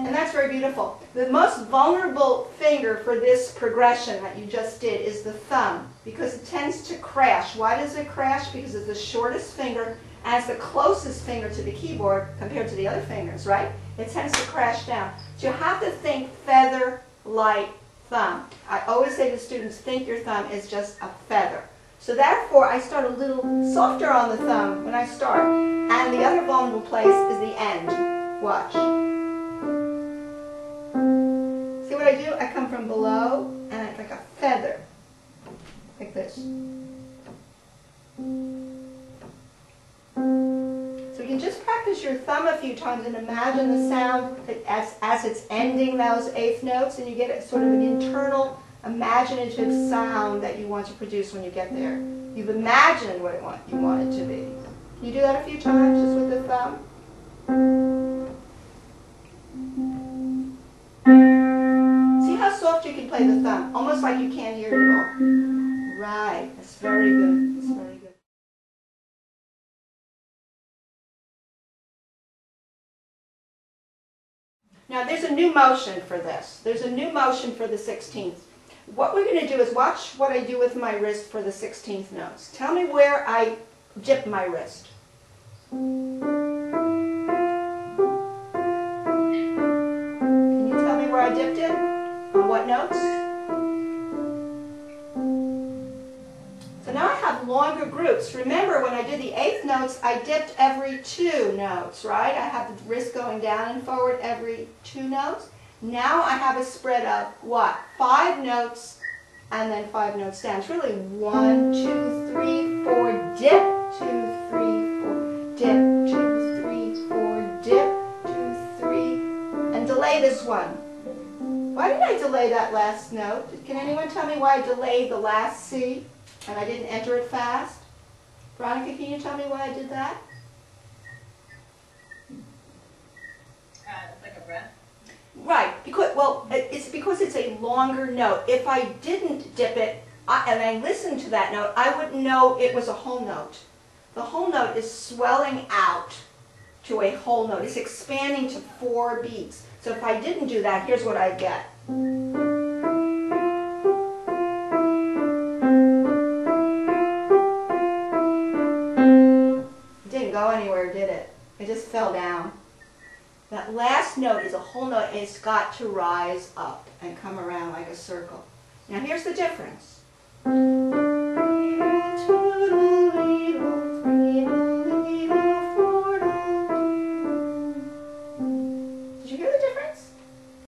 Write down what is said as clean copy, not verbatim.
And that's very beautiful. The most vulnerable finger for this progression that you just did is the thumb, because it tends to crash. Why does it crash? Because it's the shortest finger and it's the closest finger to the keyboard compared to the other fingers, right? It tends to crash down. So you have to think feather, light, thumb. I always say to students, think your thumb is just a feather. So therefore, I start a little softer on the thumb when I start. And the other vulnerable place is the end. Watch. See what I do? I come from below, and it's like a feather. Like this. So you can just practice your thumb a few times and imagine the sound as it's ending those eighth notes, and you get a sort of an internal, imaginative sound that you want to produce when you get there. You've imagined what you want it to be. Can you do that a few times just with the thumb? See how soft you can play the thumb, almost like you can't hear it at all. Right, that's very good. That's very good. Now there's a new motion for this. There's a new motion for the 16th. What we're going to do is watch what I do with my wrist for the 16th notes. Tell me where I dip my wrist. Can you tell me where I dipped it? On what notes? So now I have longer groups. Remember, when I did the eighth notes, I dipped every 2 notes, right? I have the wrist going down and forward every 2 notes. Now I have a spread of what? 5 notes and then 5 notes down. It's really 1, 2, 3, 4, dip, 2, 3, 4, dip, 2, 3, 4, dip, 2, 3, and delay this one. Why did I delay that last note? Can anyone tell me why I delayed the last C and I didn't enter it fast? Veronica, can you tell me why I did that? Like a breath? Right, it's because it's a longer note. If I didn't dip it and I listened to that note, I wouldn't know it was a whole note. The whole note is swelling out to a whole note. It's expanding to 4 beats. So if I didn't do that, here's what I get. It didn't go anywhere, did it? It just fell down. That last note is a whole note, and it's got to rise up and come around like a circle. Now here's the difference.